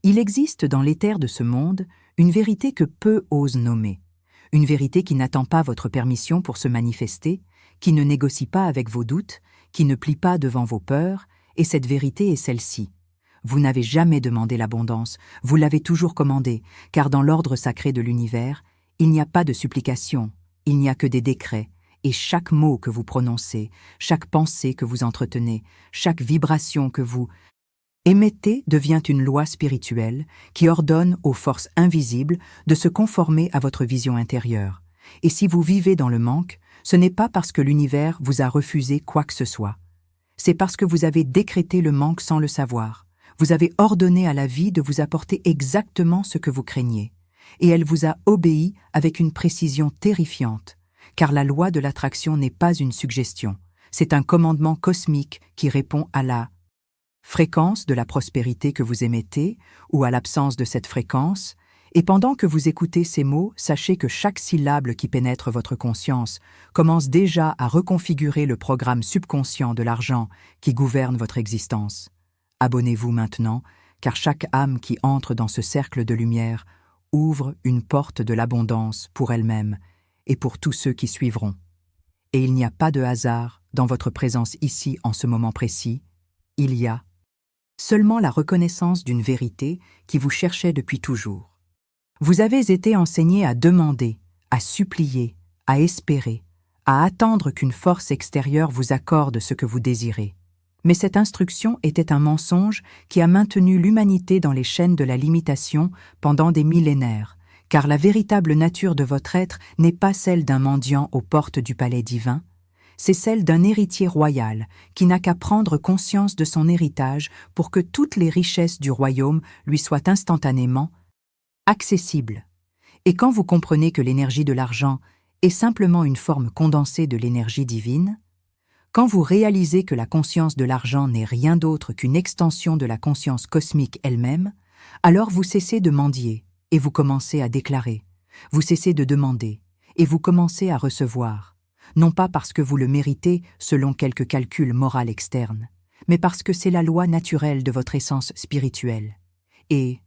Il existe dans l'éther de ce monde une vérité que peu osent nommer, une vérité qui n'attend pas votre permission pour se manifester, qui ne négocie pas avec vos doutes, qui ne plie pas devant vos peurs, et cette vérité est celle-ci. Vous n'avez jamais demandé l'abondance, vous l'avez toujours commandée, car dans l'ordre sacré de l'univers, il n'y a pas de supplication, il n'y a que des décrets, et chaque mot que vous prononcez, chaque pensée que vous entretenez, chaque vibration que vous émettez devient une loi spirituelle qui ordonne aux forces invisibles de se conformer à votre vision intérieure. Et si vous vivez dans le manque, ce n'est pas parce que l'univers vous a refusé quoi que ce soit. C'est parce que vous avez décrété le manque sans le savoir. Vous avez ordonné à la vie de vous apporter exactement ce que vous craignez. Et elle vous a obéi avec une précision terrifiante, car la loi de l'attraction n'est pas une suggestion. C'est un commandement cosmique qui répond à la fréquence de la prospérité que vous émettez ou à l'absence de cette fréquence, et pendant que vous écoutez ces mots, sachez que chaque syllabe qui pénètre votre conscience commence déjà à reconfigurer le programme subconscient de l'argent qui gouverne votre existence. Abonnez-vous maintenant, car chaque âme qui entre dans ce cercle de lumière ouvre une porte de l'abondance pour elle-même et pour tous ceux qui suivront. Et il n'y a pas de hasard dans votre présence ici en ce moment précis, il y a seulement la reconnaissance d'une vérité qui vous cherchait depuis toujours. Vous avez été enseigné à demander, à supplier, à espérer, à attendre qu'une force extérieure vous accorde ce que vous désirez. Mais cette instruction était un mensonge qui a maintenu l'humanité dans les chaînes de la limitation pendant des millénaires, car la véritable nature de votre être n'est pas celle d'un mendiant aux portes du palais divin, c'est celle d'un héritier royal qui n'a qu'à prendre conscience de son héritage pour que toutes les richesses du royaume lui soient instantanément accessibles. Et quand vous comprenez que l'énergie de l'argent est simplement une forme condensée de l'énergie divine, quand vous réalisez que la conscience de l'argent n'est rien d'autre qu'une extension de la conscience cosmique elle-même, alors vous cessez de mendier et vous commencez à déclarer, vous cessez de demander et vous commencez à recevoir. Non pas parce que vous le méritez selon quelque calcul moral externe, mais parce que c'est la loi naturelle de votre essence spirituelle. Et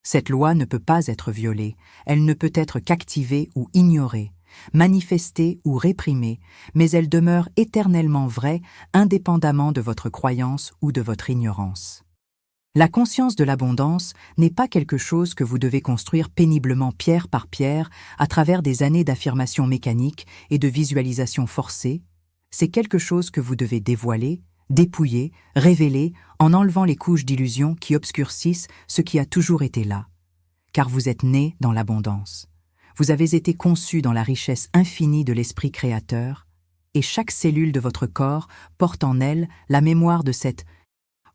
cette loi ne peut pas être violée, elle ne peut être qu'activée ou ignorée, manifestée ou réprimée, mais elle demeure éternellement vraie, indépendamment de votre croyance ou de votre ignorance. La conscience de l'abondance n'est pas quelque chose que vous devez construire péniblement pierre par pierre à travers des années d'affirmation mécanique et de visualisation forcée. C'est quelque chose que vous devez dévoiler, dépouiller, révéler en enlevant les couches d'illusions qui obscurcissent ce qui a toujours été là. Car vous êtes né dans l'abondance. Vous avez été conçu dans la richesse infinie de l'esprit créateur et chaque cellule de votre corps porte en elle la mémoire de cette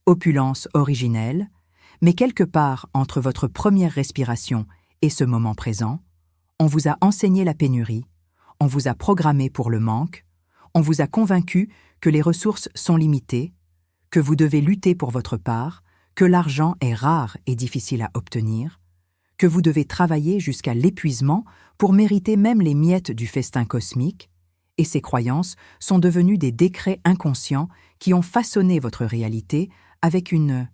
opulence originelle, mais quelque part entre votre première respiration et ce moment présent, on vous a enseigné la pénurie, on vous a programmé pour le manque, on vous a convaincu que les ressources sont limitées, que vous devez lutter pour votre part, que l'argent est rare et difficile à obtenir, que vous devez travailler jusqu'à l'épuisement pour mériter même les miettes du festin cosmique, et ces croyances sont devenues des décrets inconscients qui ont façonné votre réalité avec une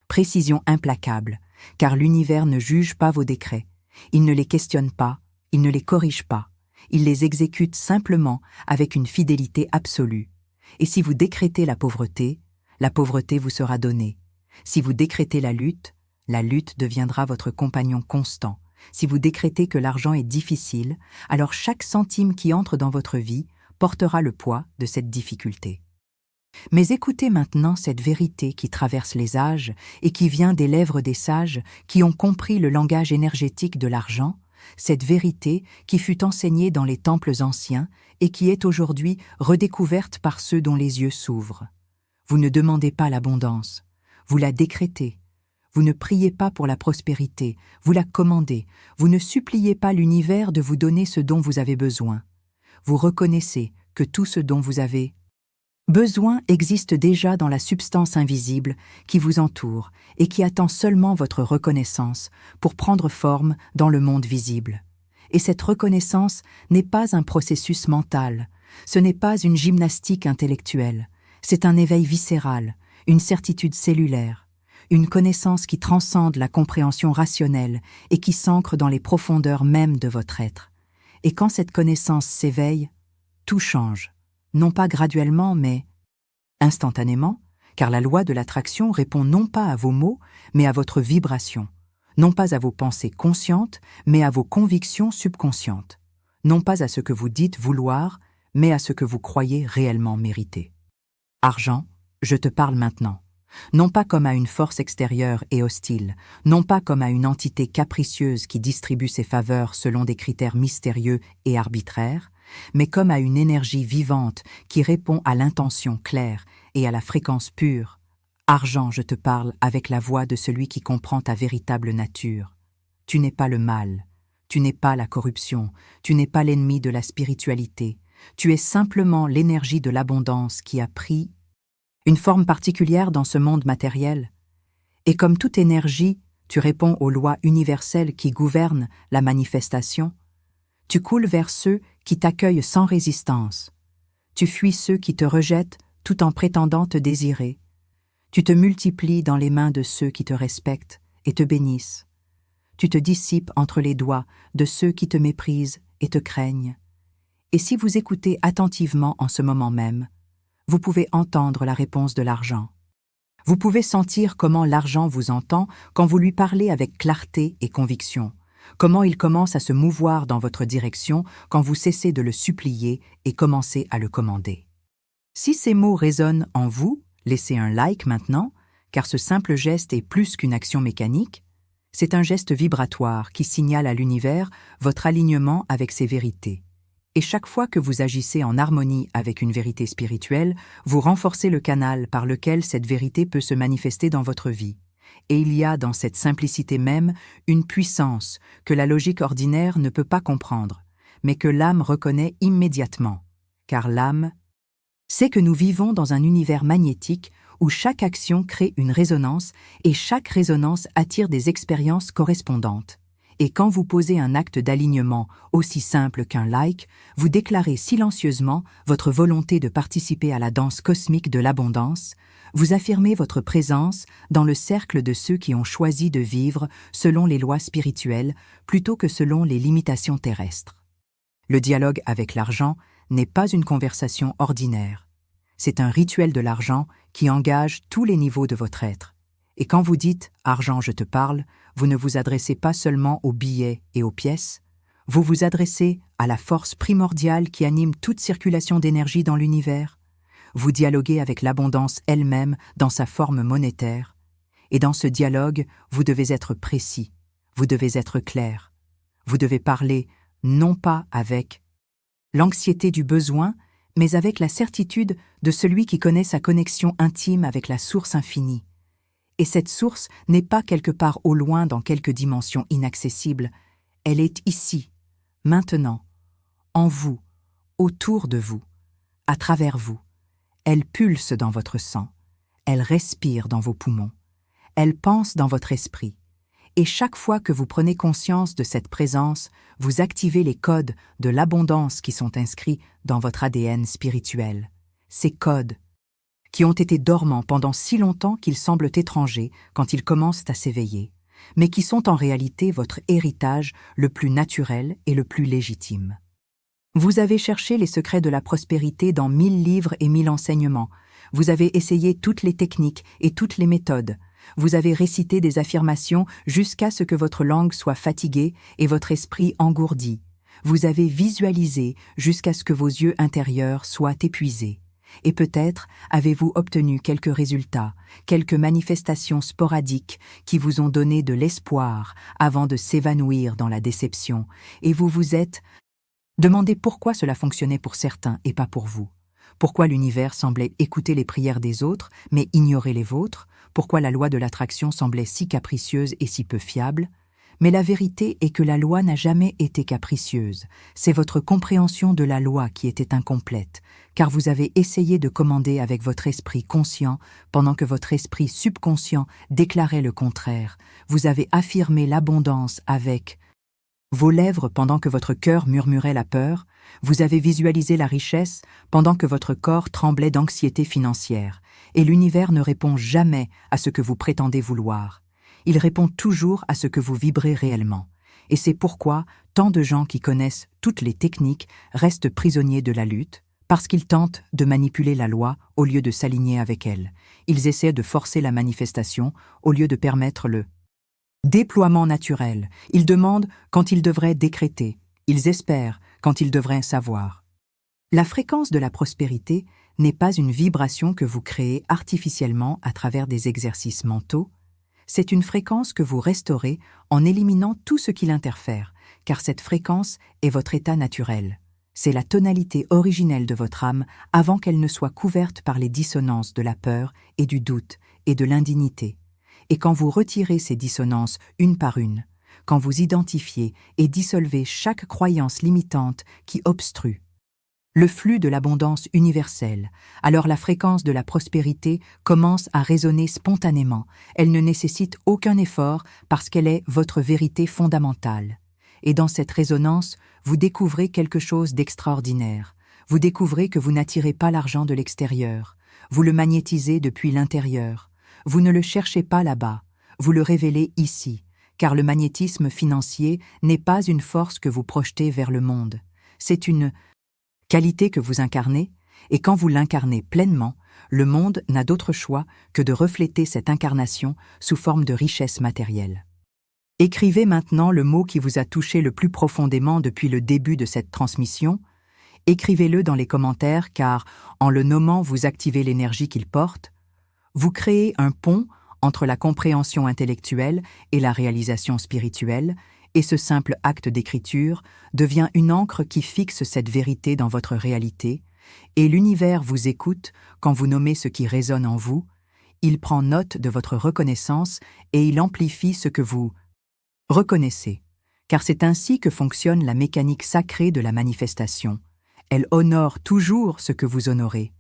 précision implacable, car l'univers ne juge pas vos décrets, il ne les questionne pas, il ne les corrige pas, il les exécute simplement avec une fidélité absolue. Et si vous décrétez la pauvreté vous sera donnée. Si vous décrétez la lutte deviendra votre compagnon constant. Si vous décrétez que l'argent est difficile, alors chaque centime qui entre dans votre vie portera le poids de cette difficulté. Mais écoutez maintenant cette vérité qui traverse les âges et qui vient des lèvres des sages qui ont compris le langage énergétique de l'argent, cette vérité qui fut enseignée dans les temples anciens et qui est aujourd'hui redécouverte par ceux dont les yeux s'ouvrent. Vous ne demandez pas l'abondance, vous la décrétez. Vous ne priez pas pour la prospérité, vous la commandez. Vous ne suppliez pas l'univers de vous donner ce dont vous avez besoin. Vous reconnaissez que tout ce dont vous avez besoin existe déjà dans la substance invisible qui vous entoure et qui attend seulement votre reconnaissance pour prendre forme dans le monde visible. Et cette reconnaissance n'est pas un processus mental, ce n'est pas une gymnastique intellectuelle, c'est un éveil viscéral, une certitude cellulaire, une connaissance qui transcende la compréhension rationnelle et qui s'ancre dans les profondeurs mêmes de votre être. Et quand cette connaissance s'éveille, tout change, non pas graduellement, mais instantanément, car la loi de l'attraction répond non pas à vos mots, mais à votre vibration, non pas à vos pensées conscientes, mais à vos convictions subconscientes, non pas à ce que vous dites vouloir, mais à ce que vous croyez réellement mériter. Argent, je te parle maintenant, non pas comme à une force extérieure et hostile, non pas comme à une entité capricieuse qui distribue ses faveurs selon des critères mystérieux et arbitraires, mais comme à une énergie vivante qui répond à l'intention claire et à la fréquence pure. Argent, je te parle avec la voix de celui qui comprend ta véritable nature. Tu n'es pas le mal, tu n'es pas la corruption, tu n'es pas l'ennemi de la spiritualité, tu es simplement l'énergie de l'abondance qui a pris une forme particulière dans ce monde matériel. Et comme toute énergie, tu réponds aux lois universelles qui gouvernent la manifestation. Tu coules vers ceux qui t'accueillent sans résistance. Tu fuis ceux qui te rejettent tout en prétendant te désirer. Tu te multiplies dans les mains de ceux qui te respectent et te bénissent. Tu te dissipes entre les doigts de ceux qui te méprisent et te craignent. Et si vous écoutez attentivement en ce moment même, vous pouvez entendre la réponse de l'argent. Vous pouvez sentir comment l'argent vous entend quand vous lui parlez avec clarté et conviction, comment il commence à se mouvoir dans votre direction quand vous cessez de le supplier et commencez à le commander. Si ces mots résonnent en vous, laissez un like maintenant, car ce simple geste est plus qu'une action mécanique, c'est un geste vibratoire qui signale à l'univers votre alignement avec ses vérités. Et chaque fois que vous agissez en harmonie avec une vérité spirituelle, vous renforcez le canal par lequel cette vérité peut se manifester dans votre vie. Et il y a dans cette simplicité même une puissance que la logique ordinaire ne peut pas comprendre, mais que l'âme reconnaît immédiatement. Car l'âme sait que nous vivons dans un univers magnétique où chaque action crée une résonance et chaque résonance attire des expériences correspondantes. Et quand vous posez un acte d'alignement aussi simple qu'un like, vous déclarez silencieusement votre volonté de participer à la danse cosmique de l'abondance, vous affirmez votre présence dans le cercle de ceux qui ont choisi de vivre selon les lois spirituelles plutôt que selon les limitations terrestres. Le dialogue avec l'argent n'est pas une conversation ordinaire. C'est un rituel de l'argent qui engage tous les niveaux de votre être. Et quand vous dites « Argent, je te parle », vous ne vous adressez pas seulement aux billets et aux pièces, vous vous adressez à la force primordiale qui anime toute circulation d'énergie dans l'univers. Vous dialoguez avec l'abondance elle-même dans sa forme monétaire. Et dans ce dialogue, vous devez être précis, vous devez être clair. Vous devez parler non pas avec l'anxiété du besoin, mais avec la certitude de celui qui connaît sa connexion intime avec la source infinie. Et cette source n'est pas quelque part au loin dans quelque dimension inaccessible, elle est ici, maintenant, en vous, autour de vous, à travers vous. Elle pulse dans votre sang, elle respire dans vos poumons, elle pense dans votre esprit. Et chaque fois que vous prenez conscience de cette présence, vous activez les codes de l'abondance qui sont inscrits dans votre ADN spirituel. Ces codes qui ont été dormants pendant si longtemps qu'ils semblent étrangers quand ils commencent à s'éveiller, mais qui sont en réalité votre héritage le plus naturel et le plus légitime. Vous avez cherché les secrets de la prospérité dans 1000 livres et 1000 enseignements. Vous avez essayé toutes les techniques et toutes les méthodes. Vous avez récité des affirmations jusqu'à ce que votre langue soit fatiguée et votre esprit engourdi. Vous avez visualisé jusqu'à ce que vos yeux intérieurs soient épuisés. Et peut-être avez-vous obtenu quelques résultats, quelques manifestations sporadiques qui vous ont donné de l'espoir avant de s'évanouir dans la déception, et vous vous êtes demandé pourquoi cela fonctionnait pour certains et pas pour vous. Pourquoi l'univers semblait écouter les prières des autres, mais ignorer les vôtres? Pourquoi la loi de l'attraction semblait si capricieuse et si peu fiable? Mais la vérité est que la loi n'a jamais été capricieuse. C'est votre compréhension de la loi qui était incomplète, car vous avez essayé de commander avec votre esprit conscient pendant que votre esprit subconscient déclarait le contraire. Vous avez affirmé l'abondance avec vos lèvres pendant que votre cœur murmurait la peur, vous avez visualisé la richesse pendant que votre corps tremblait d'anxiété financière, et l'univers ne répond jamais à ce que vous prétendez vouloir. Il répond toujours à ce que vous vibrez réellement. Et c'est pourquoi tant de gens qui connaissent toutes les techniques restent prisonniers de la lutte, parce qu'ils tentent de manipuler la loi au lieu de s'aligner avec elle. Ils essaient de forcer la manifestation au lieu de permettre le déploiement naturel. Ils demandent quand ils devraient décréter. Ils espèrent quand ils devraient savoir. La fréquence de la prospérité n'est pas une vibration que vous créez artificiellement à travers des exercices mentaux. C'est une fréquence que vous restaurez en éliminant tout ce qui l'interfère, car cette fréquence est votre état naturel. C'est la tonalité originelle de votre âme avant qu'elle ne soit couverte par les dissonances de la peur et du doute et de l'indignité. Et quand vous retirez ces dissonances une par une, quand vous identifiez et dissolvez chaque croyance limitante qui obstrue le flux de l'abondance universelle, alors la fréquence de la prospérité commence à résonner spontanément. Elle ne nécessite aucun effort parce qu'elle est votre vérité fondamentale. Et dans cette résonance, vous découvrez quelque chose d'extraordinaire. Vous découvrez que vous n'attirez pas l'argent de l'extérieur. Vous le magnétisez depuis l'intérieur. Vous ne le cherchez pas là-bas. Vous le révélez ici, car le magnétisme financier n'est pas une force que vous projetez vers le monde. C'est une qualité que vous incarnez, et quand vous l'incarnez pleinement, le monde n'a d'autre choix que de refléter cette incarnation sous forme de richesse matérielle. Écrivez maintenant le mot qui vous a touché le plus profondément depuis le début de cette transmission. Écrivez-le dans les commentaires car, en le nommant, vous activez l'énergie qu'il porte. Vous créez un pont entre la compréhension intellectuelle et la réalisation spirituelle, et ce simple acte d'écriture devient une encre qui fixe cette vérité dans votre réalité, et l'univers vous écoute quand vous nommez ce qui résonne en vous, il prend note de votre reconnaissance et il amplifie ce que vous reconnaissez, car c'est ainsi que fonctionne la mécanique sacrée de la manifestation. Elle honore toujours ce que vous honorez,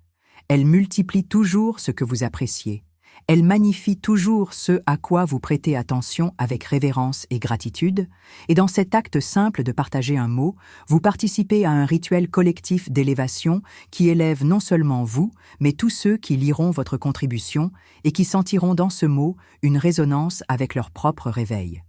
elle multiplie toujours ce que vous appréciez. Elle magnifie toujours ce à quoi vous prêtez attention avec révérence et gratitude, et dans cet acte simple de partager un mot, vous participez à un rituel collectif d'élévation qui élève non seulement vous, mais tous ceux qui liront votre contribution et qui sentiront dans ce mot une résonance avec leur propre réveil.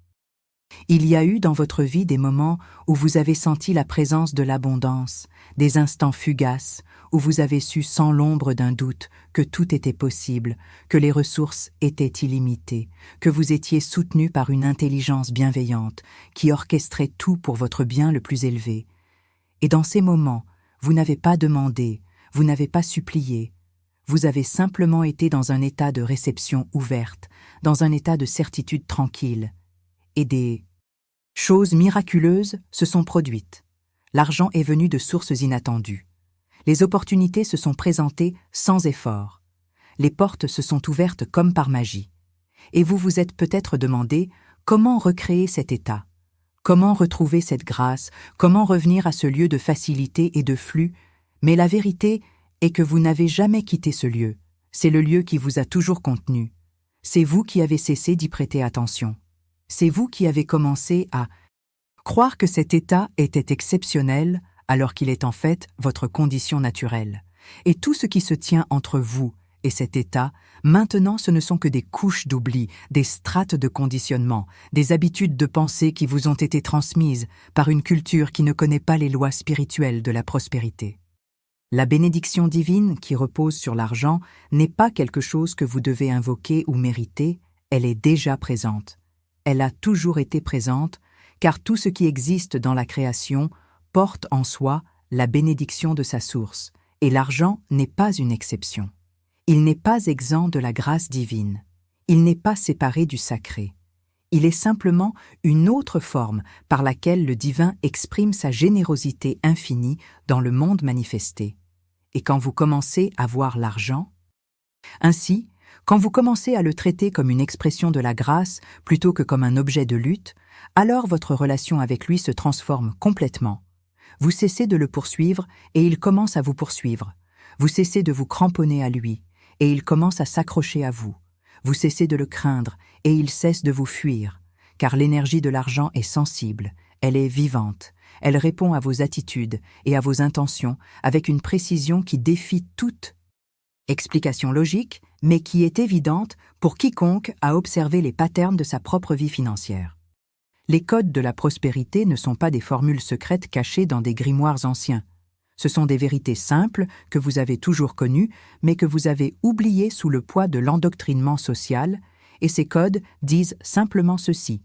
Il y a eu dans votre vie des moments où vous avez senti la présence de l'abondance, des instants fugaces où vous avez su sans l'ombre d'un doute que tout était possible, que les ressources étaient illimitées, que vous étiez soutenu par une intelligence bienveillante qui orchestrait tout pour votre bien le plus élevé. Et dans ces moments, vous n'avez pas demandé, vous n'avez pas supplié, vous avez simplement été dans un état de réception ouverte, dans un état de certitude tranquille. Et des choses miraculeuses se sont produites. L'argent est venu de sources inattendues. Les opportunités se sont présentées sans effort. Les portes se sont ouvertes comme par magie. Et vous vous êtes peut-être demandé comment recréer cet état, comment retrouver cette grâce, comment revenir à ce lieu de facilité et de flux, mais la vérité est que vous n'avez jamais quitté ce lieu. C'est le lieu qui vous a toujours contenu. C'est vous qui avez cessé d'y prêter attention. C'est vous qui avez commencé à croire que cet état était exceptionnel alors qu'il est en fait votre condition naturelle. Et tout ce qui se tient entre vous et cet état, maintenant ce ne sont que des couches d'oubli, des strates de conditionnement, des habitudes de pensée qui vous ont été transmises par une culture qui ne connaît pas les lois spirituelles de la prospérité. La bénédiction divine qui repose sur l'argent n'est pas quelque chose que vous devez invoquer ou mériter, elle est déjà présente. Elle a toujours été présente, car tout ce qui existe dans la création porte en soi la bénédiction de sa source, et l'argent n'est pas une exception. Il n'est pas exempt de la grâce divine. Il n'est pas séparé du sacré. Il est simplement une autre forme par laquelle le divin exprime sa générosité infinie dans le monde manifesté. Et quand vous commencez à voir l'argent, ainsi, quand vous commencez à le traiter comme une expression de la grâce plutôt que comme un objet de lutte, alors votre relation avec lui se transforme complètement. Vous cessez de le poursuivre et il commence à vous poursuivre. Vous cessez de vous cramponner à lui et il commence à s'accrocher à vous. Vous cessez de le craindre et il cesse de vous fuir, car l'énergie de l'argent est sensible, elle est vivante, elle répond à vos attitudes et à vos intentions avec une précision qui défie toute explication logique, mais qui est évidente pour quiconque a observé les patterns de sa propre vie financière. Les codes de la prospérité ne sont pas des formules secrètes cachées dans des grimoires anciens. Ce sont des vérités simples que vous avez toujours connues, mais que vous avez oubliées sous le poids de l'endoctrinement social, et ces codes disent simplement ceci.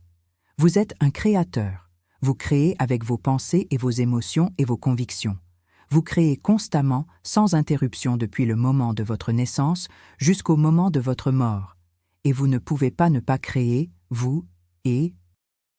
Vous êtes un créateur. Vous créez avec vos pensées et vos émotions et vos convictions. Vous créez constamment, sans interruption depuis le moment de votre naissance jusqu'au moment de votre mort. Et vous ne pouvez pas ne pas créer, vous, et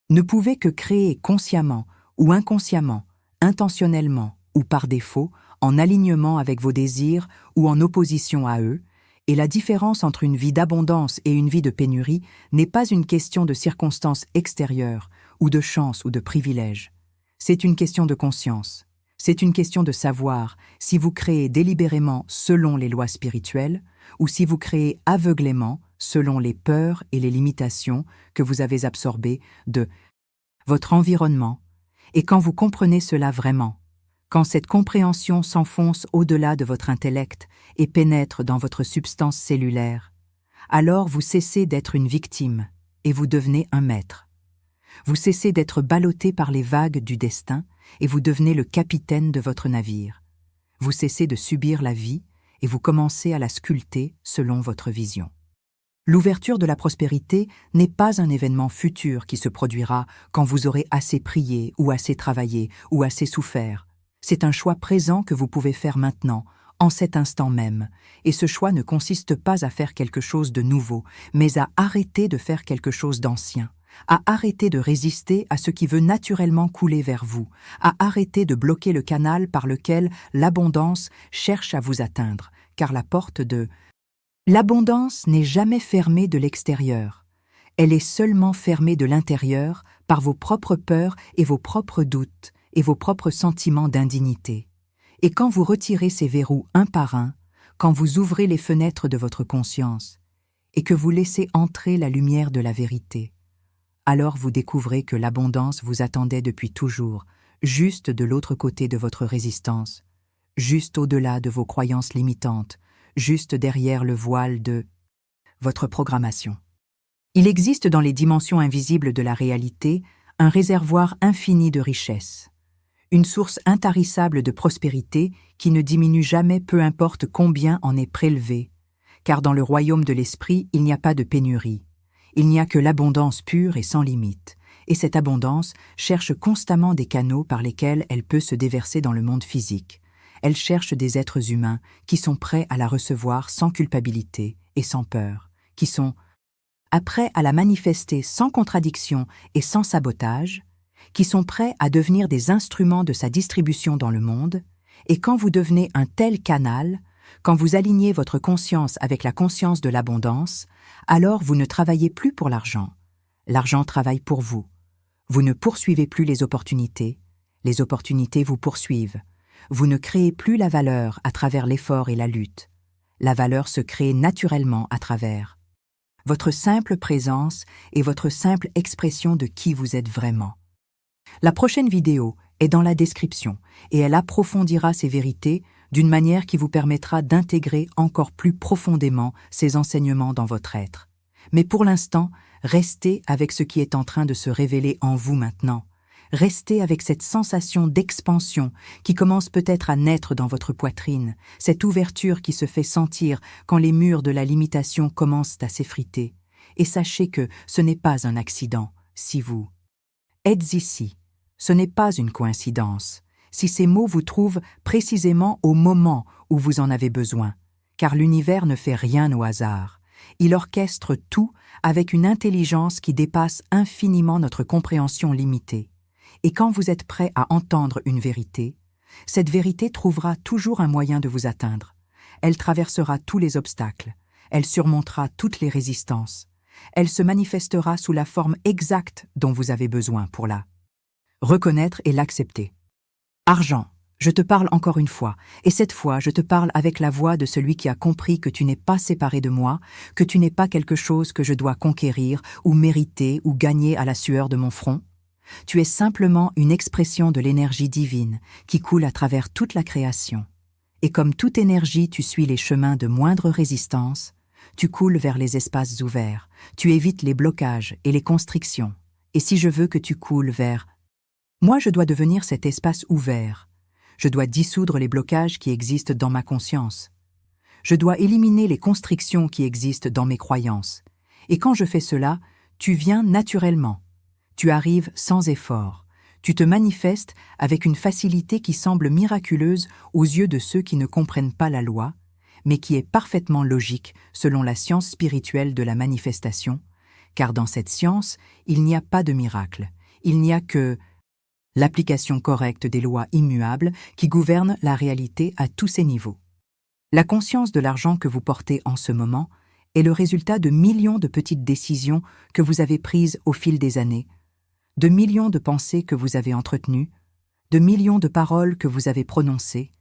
ne pouvez que créer consciemment ou inconsciemment, intentionnellement ou par défaut, en alignement avec vos désirs ou en opposition à eux, et la différence entre une vie d'abondance et une vie de pénurie n'est pas une question de circonstances extérieures ou de chance ou de privilège. C'est une question de conscience. C'est une question de savoir si vous créez délibérément selon les lois spirituelles ou si vous créez aveuglément selon les peurs et les limitations que vous avez absorbées de votre environnement. Et quand vous comprenez cela vraiment, quand cette compréhension s'enfonce au-delà de votre intellect et pénètre dans votre substance cellulaire, alors vous cessez d'être une victime et vous devenez un maître. Vous cessez d'être ballotté par les vagues du destin et vous devenez le capitaine de votre navire. Vous cessez de subir la vie et vous commencez à la sculpter selon votre vision. L'ouverture de la prospérité n'est pas un événement futur qui se produira quand vous aurez assez prié ou assez travaillé ou assez souffert. C'est un choix présent que vous pouvez faire maintenant, en cet instant même, et ce choix ne consiste pas à faire quelque chose de nouveau, mais à arrêter de faire quelque chose d'ancien, à arrêter de résister à ce qui veut naturellement couler vers vous, à arrêter de bloquer le canal par lequel l'abondance cherche à vous atteindre, car la porte de l'abondance n'est jamais fermée de l'extérieur. Elle est seulement fermée de l'intérieur par vos propres peurs et vos propres doutes et vos propres sentiments d'indignité. Et quand vous retirez ces verrous un par un, quand vous ouvrez les fenêtres de votre conscience et que vous laissez entrer la lumière de la vérité, alors vous découvrez que l'abondance vous attendait depuis toujours, juste de l'autre côté de votre résistance, juste au-delà de vos croyances limitantes, juste derrière le voile de votre programmation. Il existe dans les dimensions invisibles de la réalité un réservoir infini de richesses, une source intarissable de prospérité qui ne diminue jamais peu importe combien en est prélevé, car dans le royaume de l'esprit, il n'y a pas de pénurie. Il n'y a que l'abondance pure et sans limite, et cette abondance cherche constamment des canaux par lesquels elle peut se déverser dans le monde physique. Elle cherche des êtres humains qui sont prêts à la recevoir sans culpabilité et sans peur, qui sont prêts à la manifester sans contradiction et sans sabotage, qui sont prêts à devenir des instruments de sa distribution dans le monde, et quand vous devenez un tel canal, quand vous alignez votre conscience avec la conscience de l'abondance, alors vous ne travaillez plus pour l'argent. L'argent travaille pour vous. Vous ne poursuivez plus les opportunités vous poursuivent. Vous ne créez plus la valeur à travers l'effort et la lutte. La valeur se crée naturellement à travers votre simple présence et votre simple expression de qui vous êtes vraiment. La prochaine vidéo est dans la description et elle approfondira ces vérités d'une manière qui vous permettra d'intégrer encore plus profondément ces enseignements dans votre être. Mais pour l'instant, restez avec ce qui est en train de se révéler en vous maintenant. Restez avec cette sensation d'expansion qui commence peut-être à naître dans votre poitrine, cette ouverture qui se fait sentir quand les murs de la limitation commencent à s'effriter. Et sachez que ce n'est pas un accident si vous êtes ici. Ce n'est pas une coïncidence, si ces mots vous trouvent précisément au moment où vous en avez besoin, car l'univers ne fait rien au hasard. Il orchestre tout avec une intelligence qui dépasse infiniment notre compréhension limitée. Et quand vous êtes prêt à entendre une vérité, cette vérité trouvera toujours un moyen de vous atteindre. Elle traversera tous les obstacles, elle surmontera toutes les résistances, elle se manifestera sous la forme exacte dont vous avez besoin pour la reconnaître et l'accepter. Argent, Je te parle encore une fois, et cette fois je te parle avec la voix de celui qui a compris que tu n'es pas séparé de moi, que tu n'es pas quelque chose que je dois conquérir ou mériter ou gagner à la sueur de mon front. Tu es simplement une expression de l'énergie divine qui coule à travers toute la création. Et comme toute énergie, tu suis les chemins de moindre résistance, tu coules vers les espaces ouverts, tu évites les blocages et les constrictions. Et si je veux que tu coules vers... Moi, je dois devenir cet espace ouvert. Je dois dissoudre les blocages qui existent dans ma conscience. Je dois éliminer les constrictions qui existent dans mes croyances. Et quand je fais cela, tu viens naturellement. Tu arrives sans effort. Tu te manifestes avec une facilité qui semble miraculeuse aux yeux de ceux qui ne comprennent pas la loi, mais qui est parfaitement logique selon la science spirituelle de la manifestation, car dans cette science, il n'y a pas de miracle. Il n'y a que l'application correcte des lois immuables qui gouvernent la réalité à tous ses niveaux. La conscience de l'argent que vous portez en ce moment est le résultat de millions de petites décisions que vous avez prises au fil des années, de millions de pensées que vous avez entretenues, de millions de paroles que vous avez prononcées,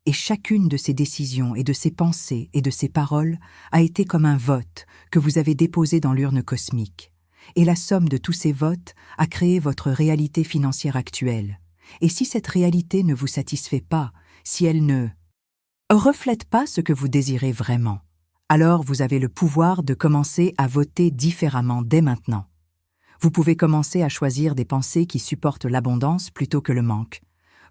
et chacune de ces décisions et de ces pensées et de ces paroles a été comme un vote que vous avez déposé dans l'urne cosmique. Et la somme de tous ces votes a créé votre réalité financière actuelle. Et si cette réalité ne vous satisfait pas, si elle ne reflète pas ce que vous désirez vraiment, alors vous avez le pouvoir de commencer à voter différemment dès maintenant. Vous pouvez commencer à choisir des pensées qui supportent l'abondance plutôt que le manque.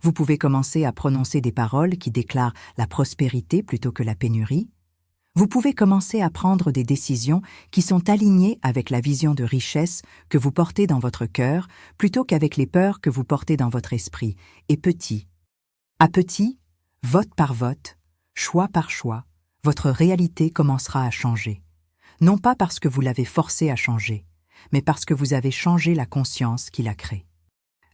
Vous pouvez commencer à prononcer des paroles qui déclarent la prospérité plutôt que la pénurie. Vous pouvez commencer à prendre des décisions qui sont alignées avec la vision de richesse que vous portez dans votre cœur plutôt qu'avec les peurs que vous portez dans votre esprit. Et petit à petit, vote par vote, choix par choix, votre réalité commencera à changer. Non pas parce que vous l'avez forcée à changer, mais parce que vous avez changé la conscience qui la crée.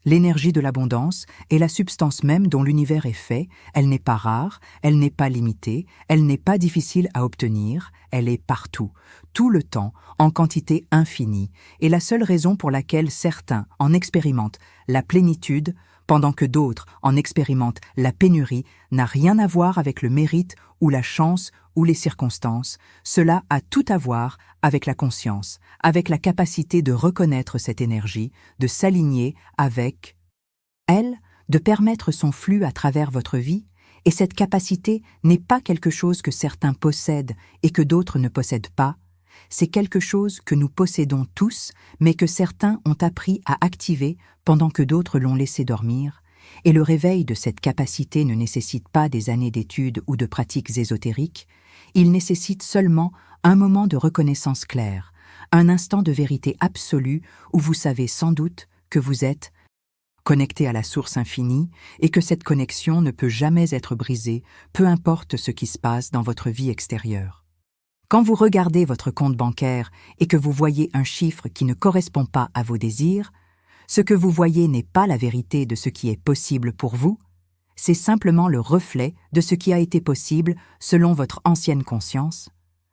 L'énergie de l'abondance est la substance même dont l'univers est fait, elle n'est pas rare, elle n'est pas limitée, elle n'est pas difficile à obtenir, elle est partout, tout le temps, en quantité infinie, et la seule raison pour laquelle certains en expérimentent la plénitude, pendant que d'autres en expérimentent la pénurie, n'a rien à voir avec le mérite ou la chance ou les circonstances, cela a tout à voir avec la conscience, avec la capacité de reconnaître cette énergie, de s'aligner avec elle, de permettre son flux à travers votre vie, et cette capacité n'est pas quelque chose que certains possèdent et que d'autres ne possèdent pas, c'est quelque chose que nous possédons tous, mais que certains ont appris à activer pendant que d'autres l'ont laissé dormir, et le réveil de cette capacité ne nécessite pas des années d'études ou de pratiques ésotériques, il nécessite seulement un moment de reconnaissance claire, un instant de vérité absolue où vous savez sans doute que vous êtes connecté à la source infinie et que cette connexion ne peut jamais être brisée, peu importe ce qui se passe dans votre vie extérieure. Quand vous regardez votre compte bancaire et que vous voyez un chiffre qui ne correspond pas à vos désirs, ce que vous voyez n'est pas la vérité de ce qui est possible pour vous, c'est simplement le reflet de ce qui a été possible selon votre ancienne conscience,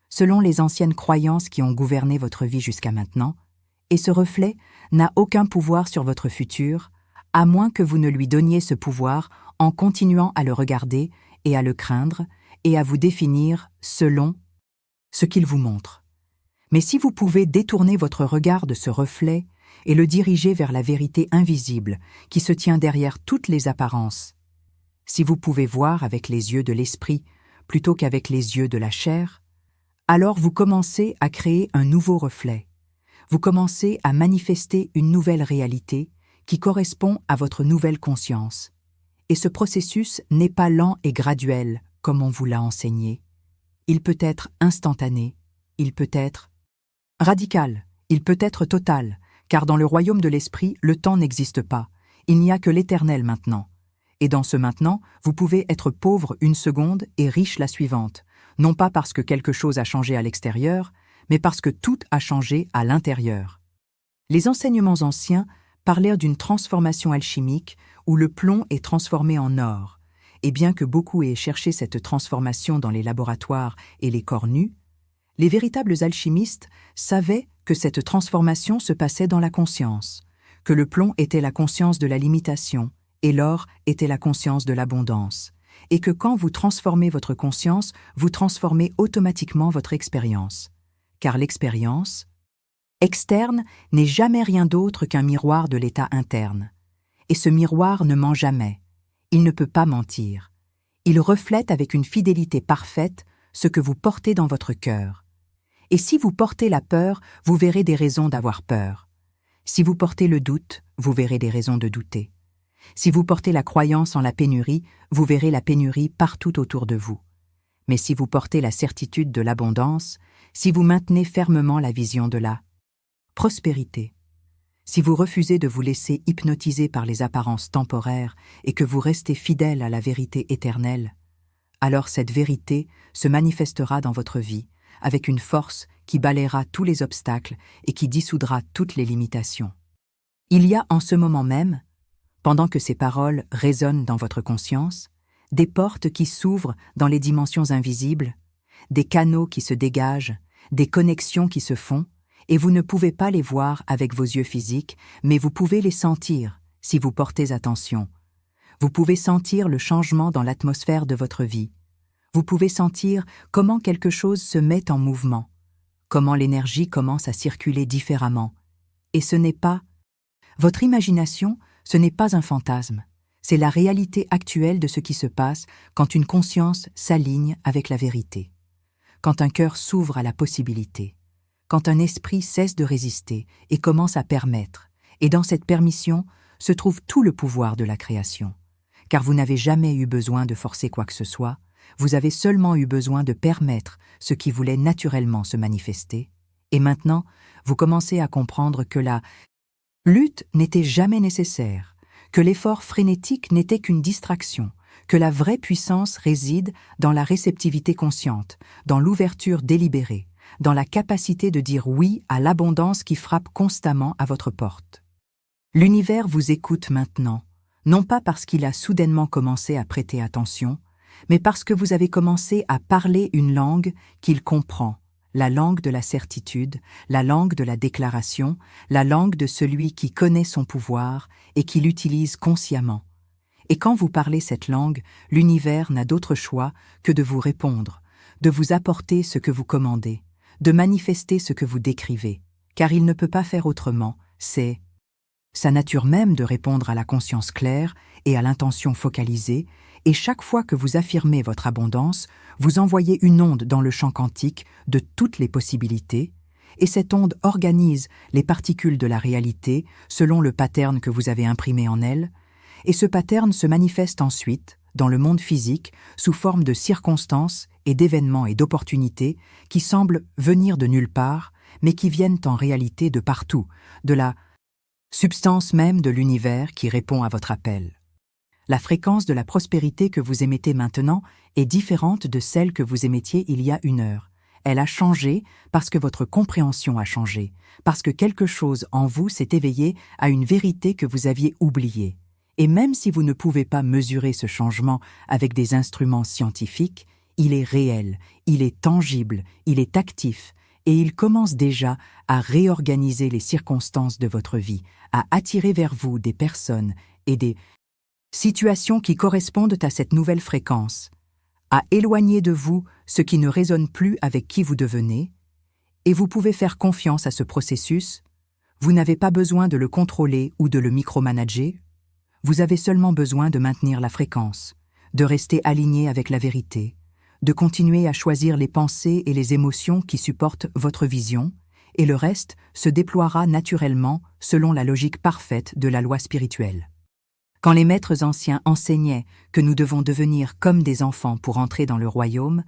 selon les anciennes croyances qui ont gouverné votre vie jusqu'à maintenant, et ce reflet n'a aucun pouvoir sur votre futur, à moins que vous ne lui donniez ce pouvoir en continuant à le regarder et à le craindre et à vous définir selon ce qu'il vous montre. Mais si vous pouvez détourner votre regard de ce reflet et le diriger vers la vérité invisible qui se tient derrière toutes les apparences, si vous pouvez voir avec les yeux de l'esprit plutôt qu'avec les yeux de la chair, alors vous commencez à créer un nouveau reflet. Vous commencez à manifester une nouvelle réalité qui correspond à votre nouvelle conscience. Et ce processus n'est pas lent et graduel comme on vous l'a enseigné. Il peut être instantané, il peut être radical, il peut être total, car dans le royaume de l'esprit, le temps n'existe pas. Il n'y a que l'éternel maintenant. Et dans ce maintenant, vous pouvez être pauvre une seconde et riche la suivante, non pas parce que quelque chose a changé à l'extérieur, mais parce que tout a changé à l'intérieur. Les enseignements anciens parlèrent d'une transformation alchimique où le plomb est transformé en or, et bien que beaucoup aient cherché cette transformation dans les laboratoires et les corps nus, les véritables alchimistes savaient que cette transformation se passait dans la conscience, que le plomb était la conscience de la limitation et l'or était la conscience de l'abondance, et que quand vous transformez votre conscience, vous transformez automatiquement votre expérience. Car l'expérience externe n'est jamais rien d'autre qu'un miroir de l'état interne. Et ce miroir ne ment jamais. Il ne peut pas mentir. Il reflète avec une fidélité parfaite ce que vous portez dans votre cœur. Et si vous portez la peur, vous verrez des raisons d'avoir peur. Si vous portez le doute, vous verrez des raisons de douter. Si vous portez la croyance en la pénurie, vous verrez la pénurie partout autour de vous. Mais si vous portez la certitude de l'abondance, si vous maintenez fermement la vision de la prospérité, si vous refusez de vous laisser hypnotiser par les apparences temporaires et que vous restez fidèle à la vérité éternelle, alors cette vérité se manifestera dans votre vie avec une force qui balayera tous les obstacles et qui dissoudra toutes les limitations. Il y a en ce moment même, pendant que ces paroles résonnent dans votre conscience, des portes qui s'ouvrent dans les dimensions invisibles, des canaux qui se dégagent, des connexions qui se font, et vous ne pouvez pas les voir avec vos yeux physiques, mais vous pouvez les sentir si vous portez attention. Vous pouvez sentir le changement dans l'atmosphère de votre vie. Vous pouvez sentir comment quelque chose se met en mouvement, comment l'énergie commence à circuler différemment. Et ce n'est pas votre imagination, ce n'est pas un fantasme. C'est la réalité actuelle de ce qui se passe quand une conscience s'aligne avec la vérité, quand un cœur s'ouvre à la possibilité, quand un esprit cesse de résister et commence à permettre. Et dans cette permission se trouve tout le pouvoir de la création. Car vous n'avez jamais eu besoin de forcer quoi que ce soit, vous avez seulement eu besoin de permettre ce qui voulait naturellement se manifester. Et maintenant, vous commencez à comprendre que la lutte n'était jamais nécessaire, que l'effort frénétique n'était qu'une distraction, que la vraie puissance réside dans la réceptivité consciente, dans l'ouverture délibérée, dans la capacité de dire oui à l'abondance qui frappe constamment à votre porte. L'univers vous écoute maintenant, non pas parce qu'il a soudainement commencé à prêter attention, mais parce que vous avez commencé à parler une langue qu'il comprend, la langue de la certitude, la langue de la déclaration, la langue de celui qui connaît son pouvoir et qui l'utilise consciemment. Et quand vous parlez cette langue, l'univers n'a d'autre choix que de vous répondre, de vous apporter ce que vous commandez, de manifester ce que vous décrivez, car il ne peut pas faire autrement, c'est sa nature même de répondre à la conscience claire et à l'intention focalisée, et chaque fois que vous affirmez votre abondance, vous envoyez une onde dans le champ quantique de toutes les possibilités, et cette onde organise les particules de la réalité selon le pattern que vous avez imprimé en elles, et ce pattern se manifeste ensuite, dans le monde physique, sous forme de circonstances et d'événements et d'opportunités qui semblent venir de nulle part, mais qui viennent en réalité de partout, de la substance même de l'univers qui répond à votre appel. La fréquence de la prospérité que vous émettez maintenant est différente de celle que vous émettiez il y a 1 heure. Elle a changé parce que votre compréhension a changé, parce que quelque chose en vous s'est éveillé à une vérité que vous aviez oubliée. Et même si vous ne pouvez pas mesurer ce changement avec des instruments scientifiques, il est réel, il est tangible, il est actif, et il commence déjà à réorganiser les circonstances de votre vie, à attirer vers vous des personnes et des situations qui correspondent à cette nouvelle fréquence, à éloigner de vous ce qui ne résonne plus avec qui vous devenez, et vous pouvez faire confiance à ce processus. Vous n'avez pas besoin de le contrôler ou de le micromanager, vous avez seulement besoin de maintenir la fréquence, de rester aligné avec la vérité, de continuer à choisir les pensées et les émotions qui supportent votre vision, et le reste se déploiera naturellement selon la logique parfaite de la loi spirituelle. Quand les maîtres anciens enseignaient que nous devons devenir comme des enfants pour entrer dans le royaume,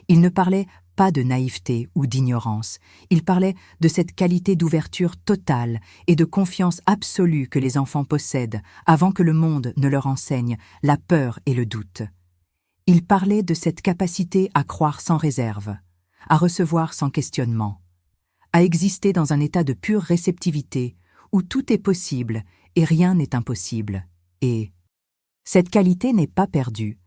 ils ne parlaient pas de naïveté ou d'ignorance, ils parlaient de cette qualité d'ouverture totale et de confiance absolue que les enfants possèdent avant que le monde ne leur enseigne la peur et le doute. Ils parlaient de cette capacité à croire sans réserve, à recevoir sans questionnement, à exister dans un état de pure réceptivité où tout est possible et rien n'est impossible. Et cette qualité n'est pas perdue,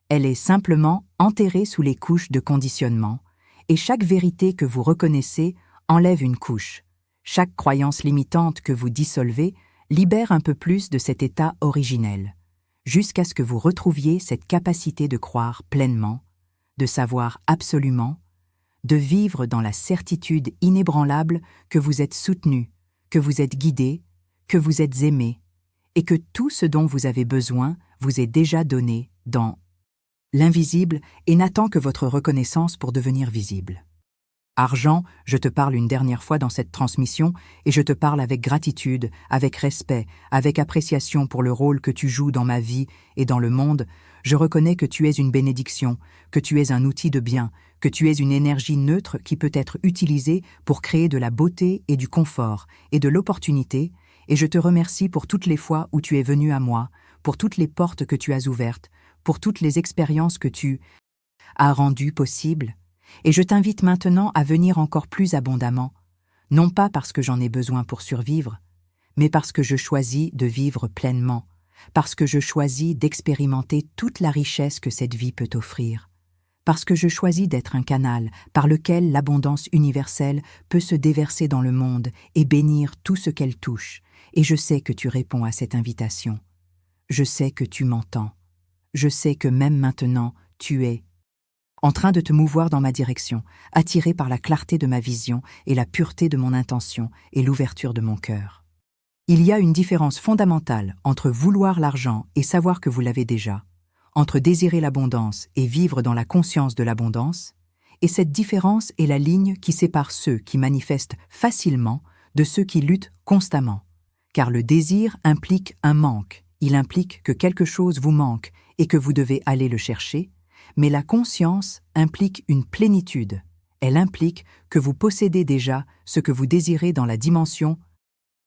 elle est simplement enterrée sous les couches de conditionnement, et chaque vérité que vous reconnaissez enlève une couche. Chaque croyance limitante que vous dissolvez libère un peu plus de cet état originel. jusqu'à ce que vous retrouviez cette capacité de croire pleinement, de savoir absolument, de vivre dans la certitude inébranlable que vous êtes soutenu, que vous êtes guidé, que vous êtes aimé, et que tout ce dont vous avez besoin vous est déjà donné dans l'invisible et n'attend que votre reconnaissance pour devenir visible. Argent, je te parle une dernière fois dans cette transmission et je te parle avec gratitude, avec respect, avec appréciation pour le rôle que tu joues dans ma vie et dans le monde. Je reconnais que tu es une bénédiction, que tu es un outil de bien, que tu es une énergie neutre qui peut être utilisée pour créer de la beauté et du confort et de l'opportunité, et je te remercie pour toutes les fois où tu es venu à moi, pour toutes les portes que tu as ouvertes, pour toutes les expériences que tu as rendues possibles. Et je t'invite maintenant à venir encore plus abondamment, non pas parce que j'en ai besoin pour survivre, mais parce que je choisis de vivre pleinement, parce que je choisis d'expérimenter toute la richesse que cette vie peut offrir, parce que je choisis d'être un canal par lequel l'abondance universelle peut se déverser dans le monde et bénir tout ce qu'elle touche, et je sais que tu réponds à cette invitation. Je sais que tu m'entends. Je sais que même maintenant, tu es en train de te mouvoir dans ma direction, attiré par la clarté de ma vision et la pureté de mon intention et l'ouverture de mon cœur. Il y a une différence fondamentale entre vouloir l'argent et savoir que vous l'avez déjà, entre désirer l'abondance et vivre dans la conscience de l'abondance, et cette différence est la ligne qui sépare ceux qui manifestent facilement de ceux qui luttent constamment. Car le désir implique un manque, il implique que quelque chose vous manque et que vous devez aller le chercher, mais la conscience implique une plénitude. Elle implique que vous possédez déjà ce que vous désirez dans la dimension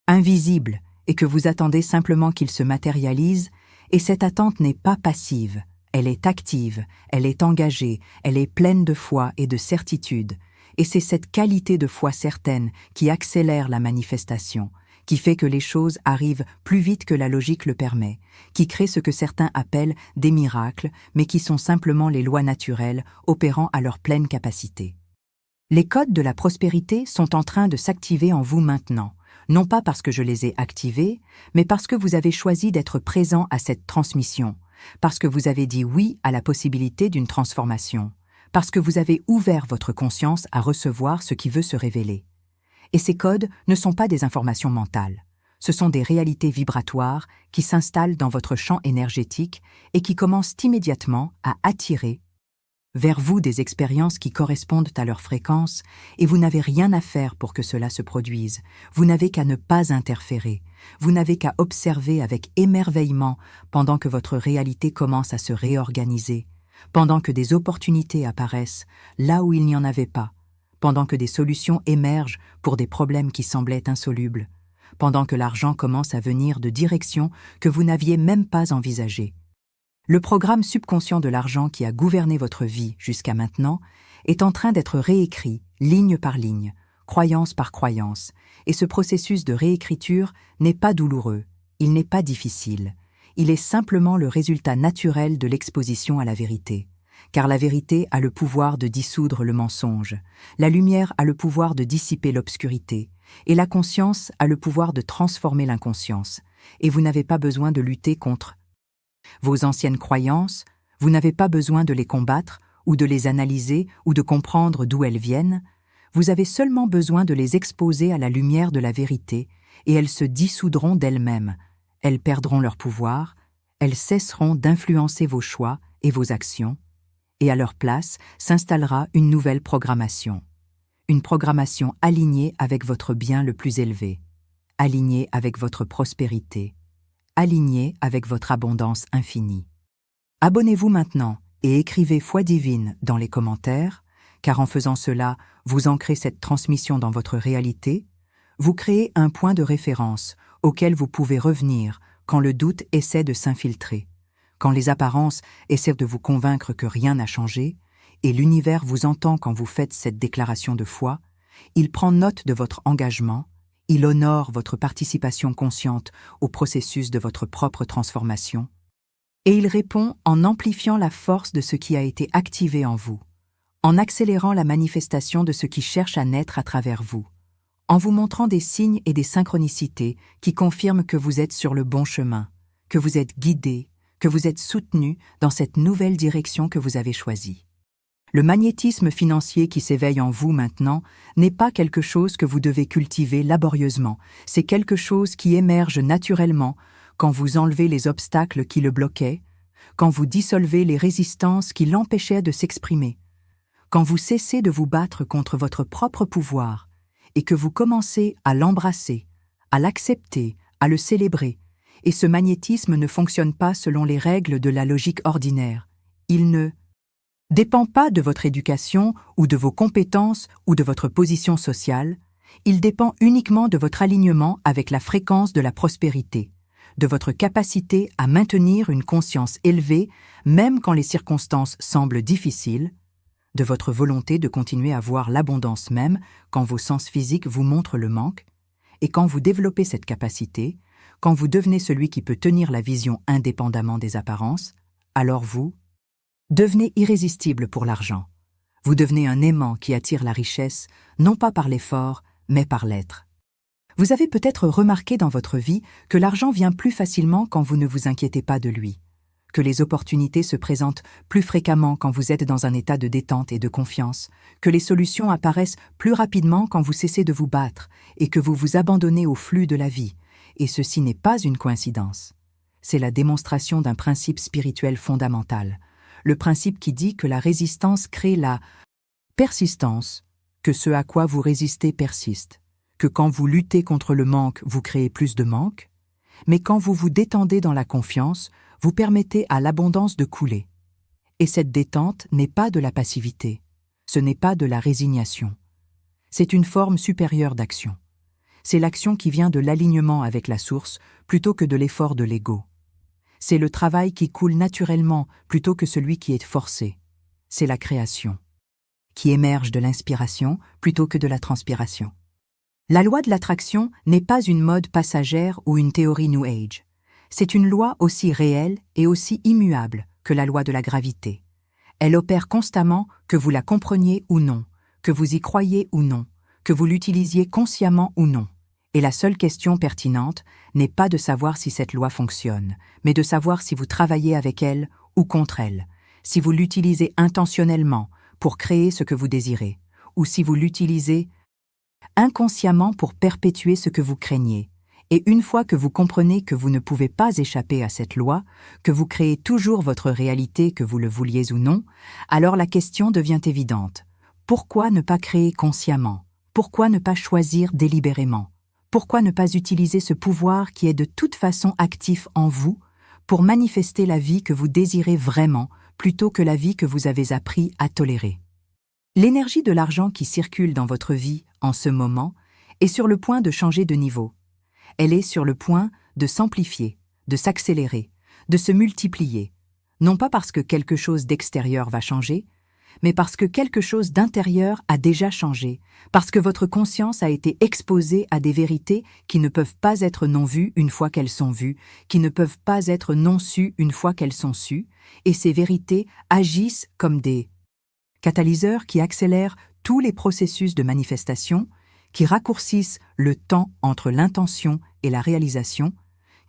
invisible et que vous attendez simplement qu'il se matérialise, et cette attente n'est pas passive, elle est active, elle est engagée, elle est pleine de foi et de certitude, et c'est cette qualité de foi certaine qui accélère la manifestation, qui fait que les choses arrivent plus vite que la logique le permet, qui crée ce que certains appellent des miracles, mais qui sont simplement les lois naturelles opérant à leur pleine capacité. Les codes de la prospérité sont en train de s'activer en vous maintenant, non pas parce que je les ai activés, mais parce que vous avez choisi d'être présent à cette transmission, parce que vous avez dit oui à la possibilité d'une transformation, parce que vous avez ouvert votre conscience à recevoir ce qui veut se révéler. Et ces codes ne sont pas des informations mentales. Ce sont des réalités vibratoires qui s'installent dans votre champ énergétique et qui commencent immédiatement à attirer vers vous des expériences qui correspondent à leur fréquence, et vous n'avez rien à faire pour que cela se produise. Vous n'avez qu'à ne pas interférer. Vous n'avez qu'à observer avec émerveillement pendant que votre réalité commence à se réorganiser, pendant que des opportunités apparaissent là où il n'y en avait pas, pendant que des solutions émergent pour des problèmes qui semblaient insolubles, pendant que l'argent commence à venir de directions que vous n'aviez même pas envisagées. Le programme subconscient de l'argent qui a gouverné votre vie jusqu'à maintenant est en train d'être réécrit, ligne par ligne, croyance par croyance, et ce processus de réécriture n'est pas douloureux, il n'est pas difficile, il est simplement le résultat naturel de l'exposition à la vérité. Car la vérité a le pouvoir de dissoudre le mensonge, la lumière a le pouvoir de dissiper l'obscurité, et la conscience a le pouvoir de transformer l'inconscience, et vous n'avez pas besoin de lutter contre vos anciennes croyances, vous n'avez pas besoin de les combattre, ou de les analyser, ou de comprendre d'où elles viennent, vous avez seulement besoin de les exposer à la lumière de la vérité, et elles se dissoudront d'elles-mêmes, elles perdront leur pouvoir, elles cesseront d'influencer vos choix et vos actions, et à leur place s'installera une nouvelle programmation. Une programmation alignée avec votre bien le plus élevé, alignée avec votre prospérité, alignée avec votre abondance infinie. Abonnez-vous maintenant et écrivez Foi divine dans les commentaires, car en faisant cela, vous ancrez cette transmission dans votre réalité, vous créez un point de référence auquel vous pouvez revenir quand le doute essaie de s'infiltrer, quand les apparences essaient de vous convaincre que rien n'a changé, et l'univers vous entend quand vous faites cette déclaration de foi, il prend note de votre engagement, il honore votre participation consciente au processus de votre propre transformation, et il répond en amplifiant la force de ce qui a été activé en vous, en accélérant la manifestation de ce qui cherche à naître à travers vous, en vous montrant des signes et des synchronicités qui confirment que vous êtes sur le bon chemin, que vous êtes guidé, que vous êtes soutenu dans cette nouvelle direction que vous avez choisie. Le magnétisme financier qui s'éveille en vous maintenant n'est pas quelque chose que vous devez cultiver laborieusement, c'est quelque chose qui émerge naturellement quand vous enlevez les obstacles qui le bloquaient, quand vous dissolvez les résistances qui l'empêchaient de s'exprimer, quand vous cessez de vous battre contre votre propre pouvoir et que vous commencez à l'embrasser, à l'accepter, à le célébrer. Et ce magnétisme ne fonctionne pas selon les règles de la logique ordinaire. Il ne dépend pas de votre éducation ou de vos compétences ou de votre position sociale. Il dépend uniquement de votre alignement avec la fréquence de la prospérité, de votre capacité à maintenir une conscience élevée même quand les circonstances semblent difficiles, de votre volonté de continuer à voir l'abondance même quand vos sens physiques vous montrent le manque, et quand vous développez cette capacité, quand vous devenez celui qui peut tenir la vision indépendamment des apparences, alors vous devenez irrésistible pour l'argent. Vous devenez un aimant qui attire la richesse, non pas par l'effort, mais par l'être. Vous avez peut-être remarqué dans votre vie que l'argent vient plus facilement quand vous ne vous inquiétez pas de lui, que les opportunités se présentent plus fréquemment quand vous êtes dans un état de détente et de confiance, que les solutions apparaissent plus rapidement quand vous cessez de vous battre et que vous vous abandonnez au flux de la vie. Et ceci n'est pas une coïncidence. C'est la démonstration d'un principe spirituel fondamental, le principe qui dit que la résistance crée la persistance, que ce à quoi vous résistez persiste, que quand vous luttez contre le manque, vous créez plus de manque, mais quand vous vous détendez dans la confiance, vous permettez à l'abondance de couler. Et cette détente n'est pas de la passivité, ce n'est pas de la résignation. C'est une forme supérieure d'action. C'est l'action qui vient de l'alignement avec la source plutôt que de l'effort de l'ego. C'est le travail qui coule naturellement plutôt que celui qui est forcé. C'est la création, qui émerge de l'inspiration plutôt que de la transpiration. La loi de l'attraction n'est pas une mode passagère ou une théorie New Age. C'est une loi aussi réelle et aussi immuable que la loi de la gravité. Elle opère constamment que vous la compreniez ou non, que vous y croyez ou non, que vous l'utilisiez consciemment ou non. Et la seule question pertinente n'est pas de savoir si cette loi fonctionne, mais de savoir si vous travaillez avec elle ou contre elle, si vous l'utilisez intentionnellement pour créer ce que vous désirez, ou si vous l'utilisez inconsciemment pour perpétuer ce que vous craignez. Et une fois que vous comprenez que vous ne pouvez pas échapper à cette loi, que vous créez toujours votre réalité que vous le vouliez ou non, alors la question devient évidente. Pourquoi ne pas créer consciemment? Pourquoi ne pas choisir délibérément? Pourquoi ne pas utiliser ce pouvoir qui est de toute façon actif en vous pour manifester la vie que vous désirez vraiment plutôt que la vie que vous avez appris à tolérer? L'énergie de l'argent qui circule dans votre vie en ce moment est sur le point de changer de niveau. Elle est sur le point de s'amplifier, de s'accélérer, de se multiplier, non pas parce que quelque chose d'extérieur va changer, mais parce que quelque chose d'intérieur a déjà changé, parce que votre conscience a été exposée à des vérités qui ne peuvent pas être non vues une fois qu'elles sont vues, qui ne peuvent pas être non sues une fois qu'elles sont sues, et ces vérités agissent comme des catalyseurs qui accélèrent tous les processus de manifestation, qui raccourcissent le temps entre l'intention et la réalisation,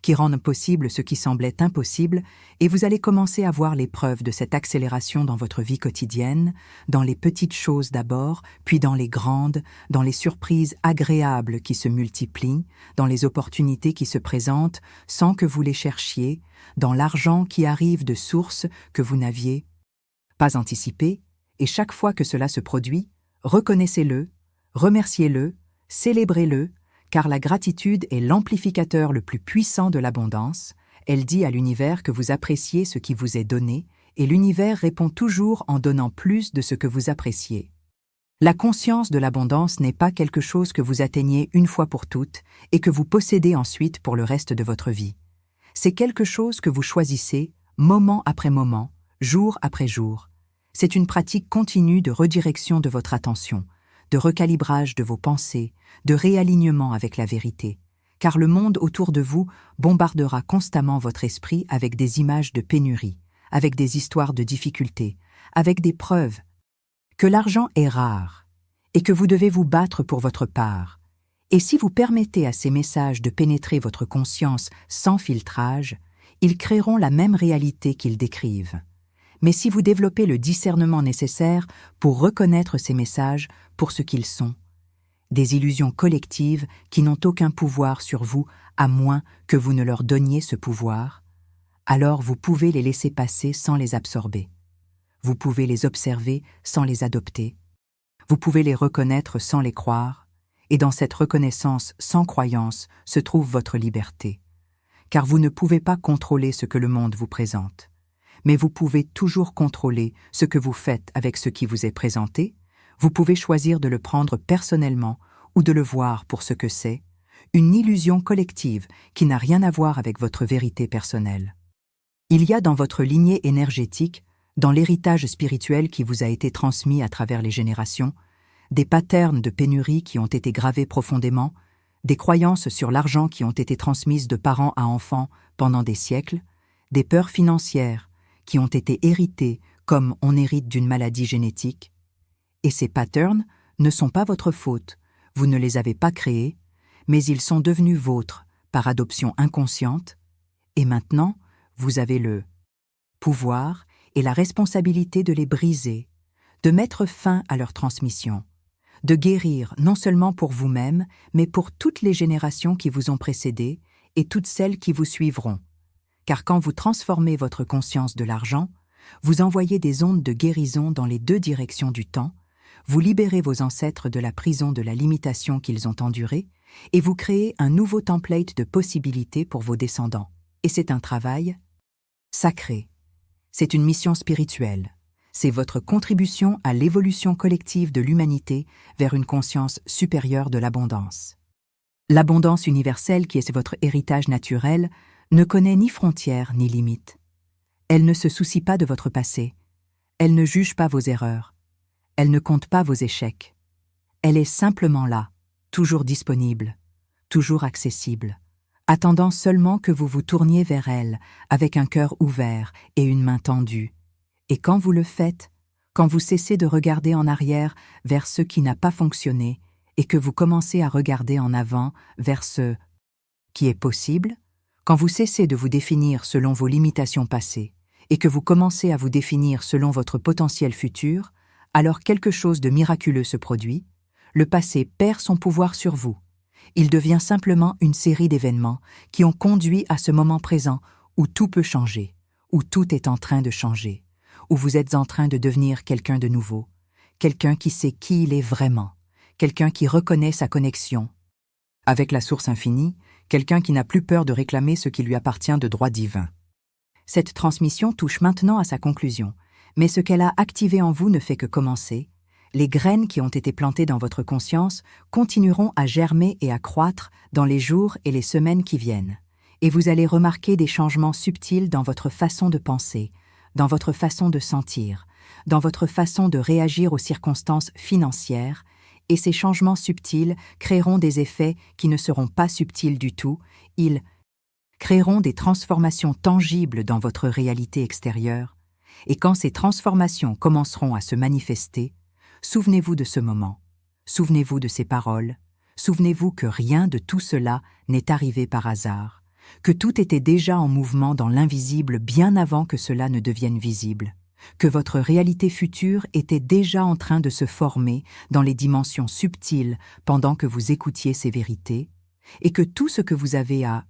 qui rendent possible ce qui semblait impossible, et vous allez commencer à voir les preuves de cette accélération dans votre vie quotidienne, dans les petites choses d'abord, puis dans les grandes, dans les surprises agréables qui se multiplient, dans les opportunités qui se présentent sans que vous les cherchiez, dans l'argent qui arrive de sources que vous n'aviez pas anticipées, et chaque fois que cela se produit, reconnaissez-le, remerciez-le, célébrez-le, car la gratitude est l'amplificateur le plus puissant de l'abondance. Elle dit à l'univers que vous appréciez ce qui vous est donné, et l'univers répond toujours en donnant plus de ce que vous appréciez. La conscience de l'abondance n'est pas quelque chose que vous atteignez une fois pour toutes et que vous possédez ensuite pour le reste de votre vie. C'est quelque chose que vous choisissez, moment après moment, jour après jour. C'est une pratique continue de redirection de votre attention, de recalibrage de vos pensées, de réalignement avec la vérité, car le monde autour de vous bombardera constamment votre esprit avec des images de pénurie, avec des histoires de difficultés, avec des preuves que l'argent est rare et que vous devez vous battre pour votre part. Et si vous permettez à ces messages de pénétrer votre conscience sans filtrage, Ils créeront la même réalité qu'ils décrivent. Mais si vous développez le discernement nécessaire pour reconnaître ces messages pour ce qu'ils sont, des illusions collectives qui n'ont aucun pouvoir sur vous à moins que vous ne leur donniez ce pouvoir, alors vous pouvez les laisser passer sans les absorber. Vous pouvez les observer sans les adopter. Vous pouvez les reconnaître sans les croire, et dans cette reconnaissance sans croyance se trouve votre liberté. Car vous ne pouvez pas contrôler ce que le monde vous présente, mais vous pouvez toujours contrôler ce que vous faites avec ce qui vous est présenté. Vous pouvez choisir de le prendre personnellement ou de le voir pour ce que c'est, une illusion collective qui n'a rien à voir avec votre vérité personnelle. Il y a dans votre lignée énergétique, dans l'héritage spirituel qui vous a été transmis à travers les générations, des patterns de pénurie qui ont été gravés profondément, des croyances sur l'argent qui ont été transmises de parents à enfants pendant des siècles, des peurs financières qui ont été héritées comme on hérite d'une maladie génétique. Et ces patterns ne sont pas votre faute, vous ne les avez pas créés, mais ils sont devenus vôtres par adoption inconsciente, et maintenant, vous avez le pouvoir et la responsabilité de les briser, de mettre fin à leur transmission, de guérir non seulement pour vous-même, mais pour toutes les générations qui vous ont précédé et toutes celles qui vous suivront. Car quand vous transformez votre conscience de l'argent, vous envoyez des ondes de guérison dans les deux directions du temps, vous libérez vos ancêtres de la prison de la limitation qu'ils ont endurée, et vous créez un nouveau template de possibilités pour vos descendants. Et c'est un travail sacré. C'est une mission spirituelle. C'est votre contribution à l'évolution collective de l'humanité vers une conscience supérieure de l'abondance. L'abondance universelle qui est votre héritage naturel ne connaît ni frontières ni limites. Elle ne se soucie pas de votre passé. Elle ne juge pas vos erreurs. Elle ne compte pas vos échecs. Elle est simplement là, toujours disponible, toujours accessible, attendant seulement que vous vous tourniez vers elle avec un cœur ouvert et une main tendue. Et quand vous le faites, quand vous cessez de regarder en arrière vers ce qui n'a pas fonctionné et que vous commencez à regarder en avant vers ce qui est possible, quand vous cessez de vous définir selon vos limitations passées et que vous commencez à vous définir selon votre potentiel futur, alors quelque chose de miraculeux se produit, le passé perd son pouvoir sur vous. Il devient simplement une série d'événements qui ont conduit à ce moment présent où tout peut changer, où tout est en train de changer, où vous êtes en train de devenir quelqu'un de nouveau, quelqu'un qui sait qui il est vraiment, quelqu'un qui reconnaît sa connexion avec la source infinie, quelqu'un qui n'a plus peur de réclamer ce qui lui appartient de droit divin. Cette transmission touche maintenant à sa conclusion, mais ce qu'elle a activé en vous ne fait que commencer. Les graines qui ont été plantées dans votre conscience continueront à germer et à croître dans les jours et les semaines qui viennent. Et vous allez remarquer des changements subtils dans votre façon de penser, dans votre façon de sentir, dans votre façon de réagir aux circonstances financières, et ces changements subtils créeront des effets qui ne seront pas subtils du tout, ils créeront des transformations tangibles dans votre réalité extérieure, et quand ces transformations commenceront à se manifester, souvenez-vous de ce moment, souvenez-vous de ces paroles, souvenez-vous que rien de tout cela n'est arrivé par hasard, que tout était déjà en mouvement dans l'invisible bien avant que cela ne devienne visible, que votre réalité future était déjà en train de se former dans les dimensions subtiles pendant que vous écoutiez ces vérités, et que tout ce que vous avez à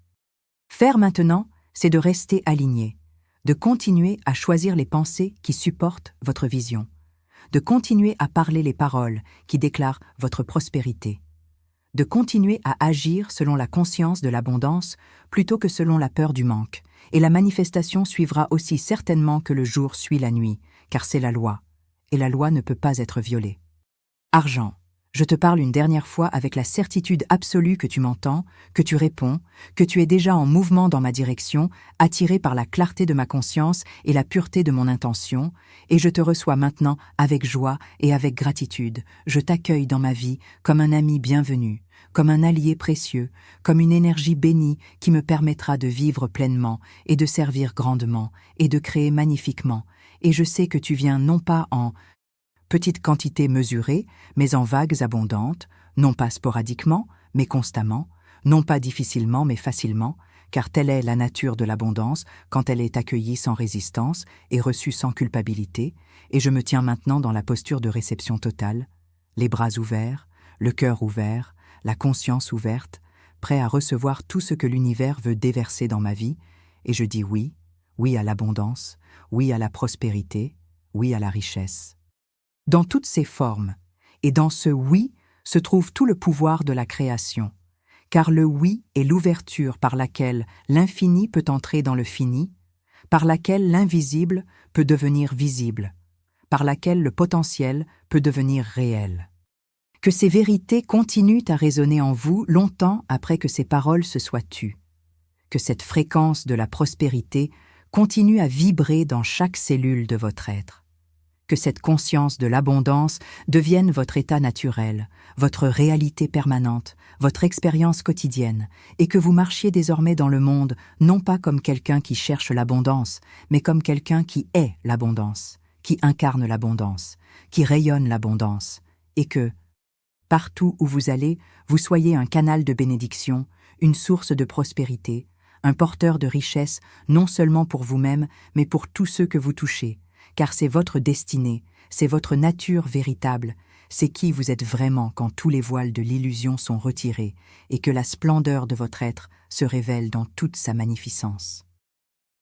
faire maintenant, c'est de rester aligné, de continuer à choisir les pensées qui supportent votre vision, de continuer à parler les paroles qui déclarent votre prospérité, de continuer à agir selon la conscience de l'abondance plutôt que selon la peur du manque, et la manifestation suivra aussi certainement que le jour suit la nuit, car c'est la loi, et la loi ne peut pas être violée. Argent, je te parle une dernière fois avec la certitude absolue que tu m'entends, que tu réponds, que tu es déjà en mouvement dans ma direction, attiré par la clarté de ma conscience et la pureté de mon intention, et je te reçois maintenant avec joie et avec gratitude. Je t'accueille dans ma vie comme un ami bienvenu, comme un allié précieux, comme une énergie bénie qui me permettra de vivre pleinement et de servir grandement et de créer magnifiquement. Et je sais que tu viens non pas en petites quantités mesurées, mais en vagues abondantes, non pas sporadiquement, mais constamment, non pas difficilement, mais facilement, car telle est la nature de l'abondance quand elle est accueillie sans résistance et reçue sans culpabilité, et je me tiens maintenant dans la posture de réception totale, les bras ouverts, le cœur ouvert, la conscience ouverte, prêt à recevoir tout ce que l'univers veut déverser dans ma vie, et je dis oui, oui à l'abondance, oui à la prospérité, oui à la richesse. Dans toutes ses formes, et dans ce oui se trouve tout le pouvoir de la création, car le oui est l'ouverture par laquelle l'infini peut entrer dans le fini, par laquelle l'invisible peut devenir visible, par laquelle le potentiel peut devenir réel. Que ces vérités continuent à résonner en vous longtemps après que ces paroles se soient tues. Que cette fréquence de la prospérité continue à vibrer dans chaque cellule de votre être. Que cette conscience de l'abondance devienne votre état naturel, votre réalité permanente, votre expérience quotidienne, et que vous marchiez désormais dans le monde non pas comme quelqu'un qui cherche l'abondance, mais comme quelqu'un qui est l'abondance, qui incarne l'abondance, qui rayonne l'abondance, et que, partout où vous allez, vous soyez un canal de bénédiction, une source de prospérité, un porteur de richesse non seulement pour vous-même, mais pour tous ceux que vous touchez, car c'est votre destinée, c'est votre nature véritable, c'est qui vous êtes vraiment quand tous les voiles de l'illusion sont retirés et que la splendeur de votre être se révèle dans toute sa magnificence.